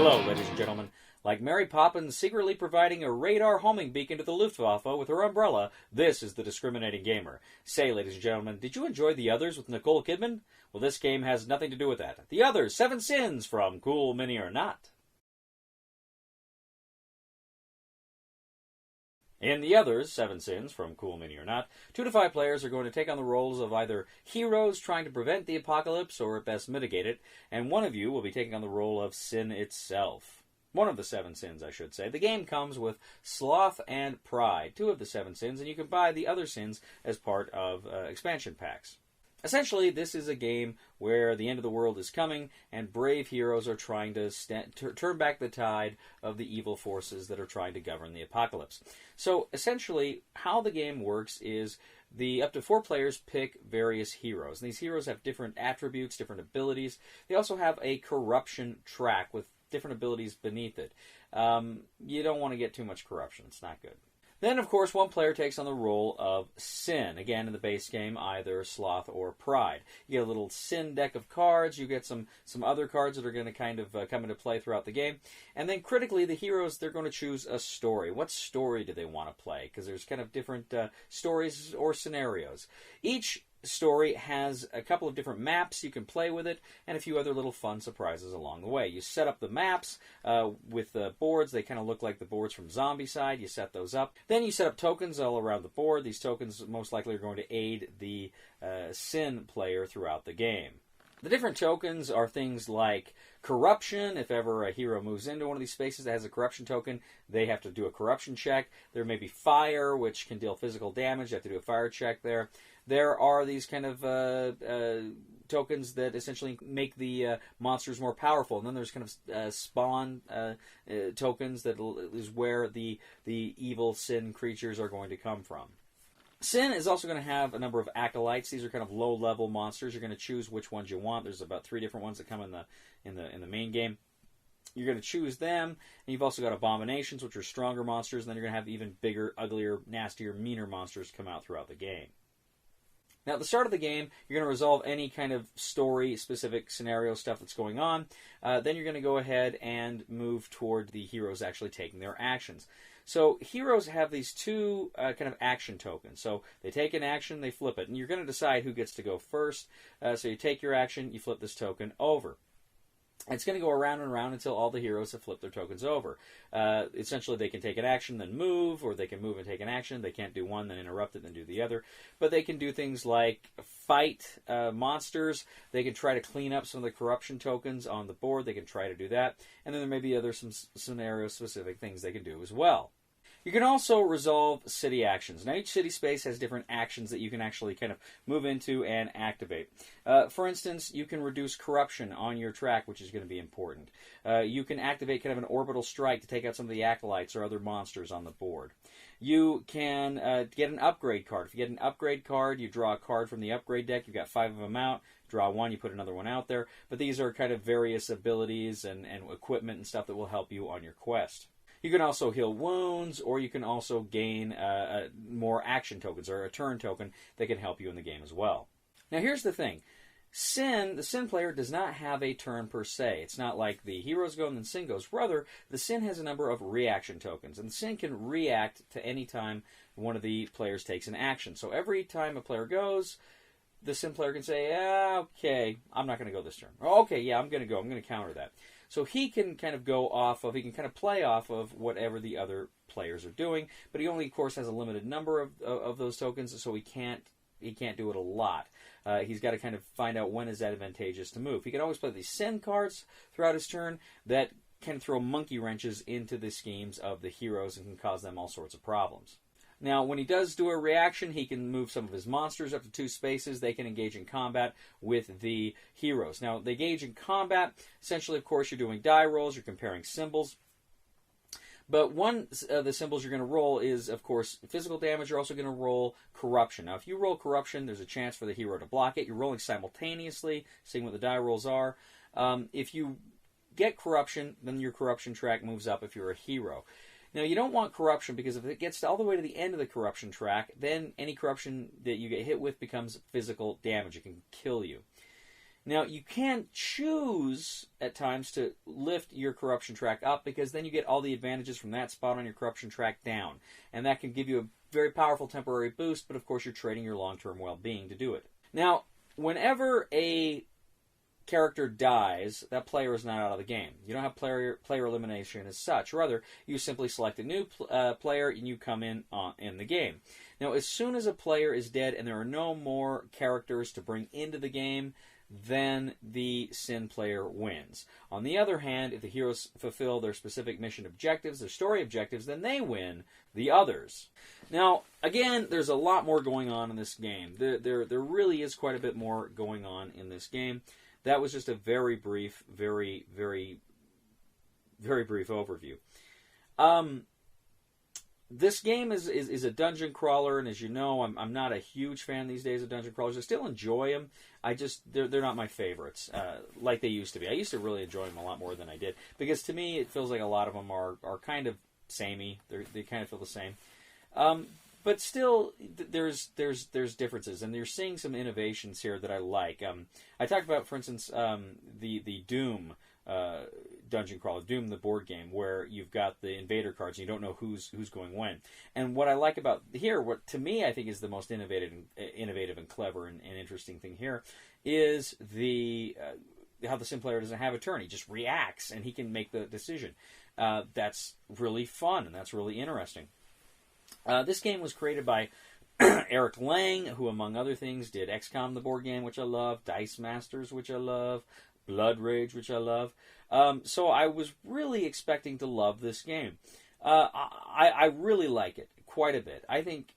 Hello, ladies and gentlemen. Like Mary Poppins secretly providing a radar homing beacon to the Luftwaffe with her umbrella, this is the Discriminating Gamer. Say, ladies and gentlemen, did you enjoy The Others with Nicole Kidman? Well, this game has nothing to do with that. The Others, 7 Sins from Cool Mini or Not. In The Others, 7 Sins from Cool Mini or Not, 2 to 5 players are going to take on the roles of either heroes trying to prevent the apocalypse or at best mitigate it, and one of you will be taking on the role of sin itself. One of the 7 sins, I should say. The game comes with sloth and pride, 2 of the 7 sins, and you can buy the other sins as part of expansion packs. Essentially, this is a game where the end of the world is coming, and brave heroes are trying to turn back the tide of the evil forces that are trying to govern the apocalypse. So, essentially, how the game works is up to 4 players pick various heroes. And these heroes have different attributes, different abilities. They also have a corruption track with different abilities beneath it. You don't want to get too much corruption. It's not good. Then, of course, one player takes on the role of sin. Again, in the base game, either sloth or pride. You get a little sin deck of cards. You get some other cards that are going to kind of come into play throughout the game. And then, critically, the heroes, they're going to choose a story. What story do they want to play? Because there's kind of different stories or scenarios. Each story has a couple of different maps you can play with it, and a few other little fun surprises along the way. You set up the maps with the boards. They kind of look like the boards from Zombicide. You set those up. Then you set up tokens all around the board. These tokens most likely are going to aid the sin player throughout the game. The different tokens are things like corruption. If ever a hero moves into one of these spaces that has a corruption token, they have to do a corruption check. There may be fire, which can deal physical damage. You have to do a fire check there. There are these kind of tokens that essentially make the monsters more powerful. And then there's kind of spawn tokens that is where the evil sin creatures are going to come from. Sin is also going to have a number of acolytes. These are kind of low-level monsters. You're going to choose which ones you want. There's about 3 different ones that come in the main game. You're going to choose them, and you've also got abominations, which are stronger monsters, and then you're going to have even bigger, uglier, nastier, meaner monsters come out throughout the game. Now, at the start of the game, you're going to resolve any kind of story-specific scenario stuff that's going on. Then you're going to go ahead and move toward the heroes actually taking their actions. So heroes have these 2 kind of action tokens. So they take an action, they flip it, and you're going to decide who gets to go first. So you take your action, you flip this token over. It's going to go around and around until all the heroes have flipped their tokens over. Essentially, they can take an action, then move, or they can move and take an action. They can't do one, then interrupt it, then do the other. But they can do things like fight monsters. They can try to clean up some of the corruption tokens on the board. They can try to do that. And then there may be some scenario-specific things they can do as well. You can also resolve city actions. Now, each city space has different actions that you can actually kind of move into and activate. For instance, you can reduce corruption on your track, which is going to be important. You can activate kind of an orbital strike to take out some of the acolytes or other monsters on the board. You can get an upgrade card. If you get an upgrade card, you draw a card from the upgrade deck. You've got 5 of them out. Draw one, you put another one out there. But these are kind of various abilities and equipment and stuff that will help you on your quest. You can also heal wounds, or you can also gain more action tokens, or a turn token that can help you in the game as well. Now here's the thing. The sin player does not have a turn per se. It's not like the heroes go and then sin goes. Rather, the sin has a number of reaction tokens, and the sin can react to any time one of the players takes an action. So every time a player goes, the sin player can say, okay, I'm not going to go this turn. Or, okay, yeah, I'm going to go. I'm going to counter that. So he can kind of he can kind of play off of whatever the other players are doing, but he only, of course, has a limited number of those tokens, so he can't do it a lot. He's got to kind of find out when is advantageous to move. He can always play these sin cards throughout his turn that can throw monkey wrenches into the schemes of the heroes and can cause them all sorts of problems. Now, when he does do a reaction, he can move some of his monsters up to 2 spaces. They can engage in combat with the heroes. Now, they engage in combat. Essentially, of course, you're doing die rolls. You're comparing symbols. But one of the symbols you're going to roll is, of course, physical damage. You're also going to roll corruption. Now, if you roll corruption, there's a chance for the hero to block it. You're rolling simultaneously, seeing what the die rolls are. If you get corruption, then your corruption track moves up if you're a hero. Now, you don't want corruption, because if it gets all the way to the end of the corruption track, then any corruption that you get hit with becomes physical damage. It can kill you. Now, you can choose at times to lift your corruption track up, because then you get all the advantages from that spot on your corruption track down. And that can give you a very powerful temporary boost, but of course you're trading your long-term well-being to do it. Now, whenever a character dies, that player is not out of the game. You don't have player elimination as such. Rather, you simply select a new player and you come in the game. Now, as soon as a player is dead and there are no more characters to bring into the game, then the Sin player wins. On the other hand, if the heroes fulfill their specific mission objectives, their story objectives, then they win the others. Now, again, there's a lot more going on in this game. There really is quite a bit more going on in this game. That was just a very brief, very, very, very brief overview. This game is a dungeon crawler, and as you know, I'm not a huge fan these days of dungeon crawlers. I still enjoy them. They're not my favorites like they used to be. I used to really enjoy them a lot more than I did, because to me it feels like a lot of them are kind of samey. They kind of feel the same. But still, there's differences, and you're seeing some innovations here that I like. I talked about, for instance, the Doom dungeon crawler, Doom the board game, where you've got the invader cards and you don't know who's going when. And what I like about here, what to me I think is the most innovative and clever and interesting thing here, is how the Sim player doesn't have a turn. He just reacts and he can make the decision. That's really fun and that's really interesting. This game was created by Eric Lang, who, among other things, did XCOM, the board game, which I love, Dice Masters, which I love, Blood Rage, which I love. So I was really expecting to love this game. I really like it quite a bit. I think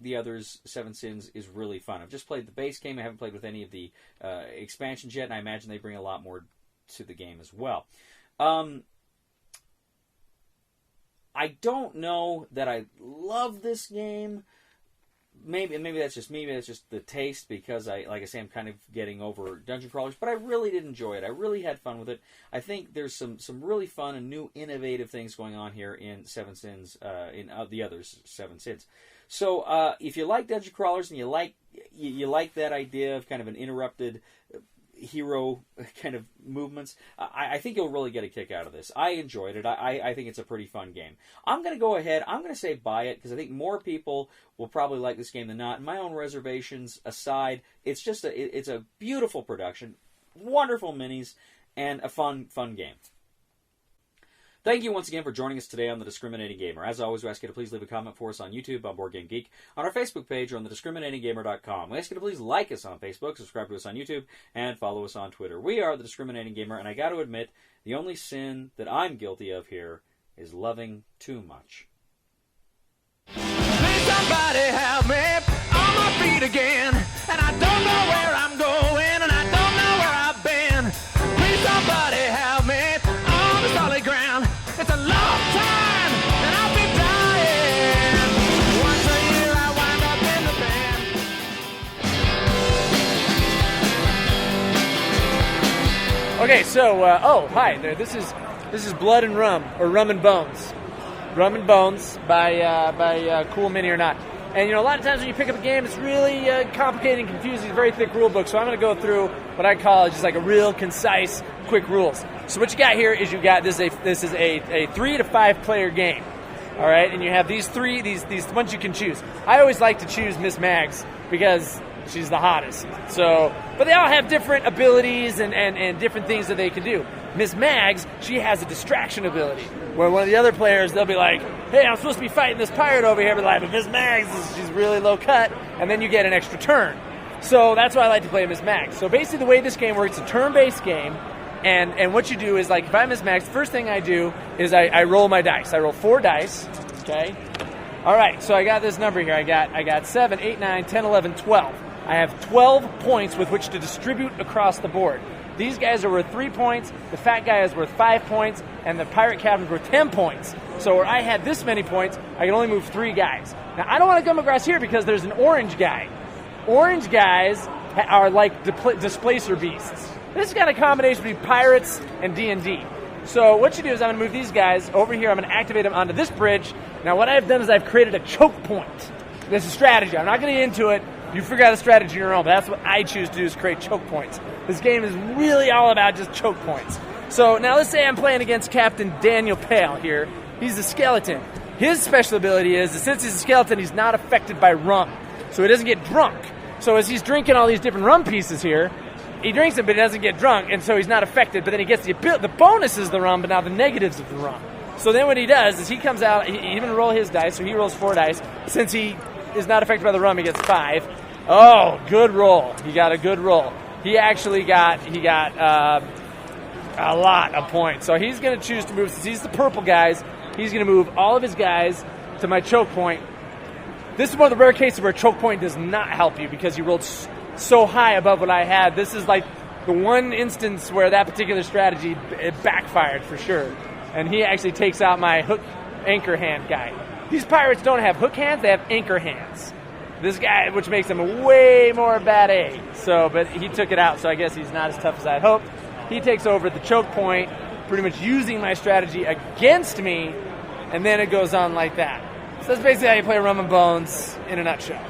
the others, Seven Sins, is really fun. I've just played the base game. I haven't played with any of the expansions yet, and I imagine they bring a lot more to the game as well. I don't know that I love this game. Maybe that's just me. Maybe that's just the taste, because like I say, I'm kind of getting over dungeon crawlers. But I really did enjoy it. I really had fun with it. I think there's some really fun and new, innovative things going on here in Seven Sins, in the others Seven Sins. So if you like dungeon crawlers and you like that idea of kind of an interrupted hero kind of movements, I think you'll really get a kick out of this. I enjoyed it. I think it's a pretty fun game. I'm going to go ahead. I'm going to say buy it, because I think more people will probably like this game than not. My own reservations aside, it's a beautiful production, wonderful minis, and a fun game. Thank you once again for joining us today on The Discriminating Gamer. As always, we ask you to please leave a comment for us on YouTube, on Board Game Geek, on our Facebook page, or on thediscriminatinggamer.com. We ask you to please like us on Facebook, subscribe to us on YouTube, and follow us on Twitter. We are The Discriminating Gamer, and I got to admit, the only sin that I'm guilty of here is loving too much. Please somebody help me on my feet again, and I don't know where I'm going, and I don't know where I've been. Please somebody help me on the solid ground. It's a long time, and I've been dying. Once a year I wind up in the band. Okay, so hi there. This is Blood and Rum, or Rum and Bones. Rum and Bones by Cool Mini or Not. And a lot of times when you pick up a game, it's really complicated and confusing. It's a very thick rule book. So I'm going to go through what I call just like a real concise, quick rules. So what you got here is this is a 3 to 5 player game. All right, and you have these ones you can choose. I always like to choose Miss Mags because she's the hottest. So, but they all have different abilities and different things that they can do. Miss Mags, she has a distraction ability, where one of the other players, they'll be like, hey, I'm supposed to be fighting this pirate over here, but Miss Mags, she's really low cut, and then you get an extra turn. So that's why I like to play Miss Mags. So basically the way this game works, it's a turn-based game, and what you do is, like, if I'm Miss Mags, the first thing I do is I roll my dice. I roll 4 dice, okay? All right, so I got this number here. I got 7, 8, 9, 10, 11, 12. I have 12 points with which to distribute across the board. These guys are worth 3 points, the fat guy is worth 5 points, and the pirate captain's worth 10 points. So where I had this many points, I can only move 3 guys. Now, I don't want to come across here because there's an orange guy. Orange guys are like displacer beasts. This has got a combination between pirates and D&D. So what you do is I'm going to move these guys over here. I'm going to activate them onto this bridge. Now what I've done is I've created a choke point. This is strategy. I'm not going to get into it, You figure out a strategy on your own, but that's what I choose to do, is create choke points. This game is really all about just choke points. So now let's say I'm playing against Captain Daniel Pale here. He's a skeleton. His special ability is that since he's a skeleton, he's not affected by rum. So he doesn't get drunk. So as he's drinking all these different rum pieces here, he drinks them, but he doesn't get drunk, and so he's not affected. But then he gets the bonuses of the rum, but now the negatives of the rum. So then what he does is he comes out, he even roll his dice, so he rolls 4 dice. Since he is not affected by the rum, he gets 5. Oh, good roll. He got a good roll. He actually got a lot of points. So he's going to choose to move, since he's the purple guys, he's going to move all of his guys to my choke point. This is one of the rare cases where a choke point does not help you because you rolled so high above what I had. This is like the one instance where that particular strategy, it backfired for sure. And he actually takes out my hook anchor hand guy. These pirates don't have hook hands, they have anchor hands. This guy, which makes him way more bad A. So, but he took it out, so I guess he's not as tough as I'd hoped. He takes over at the choke point, pretty much using my strategy against me, and then it goes on like that. So that's basically how you play Rum and Bones in a nutshell.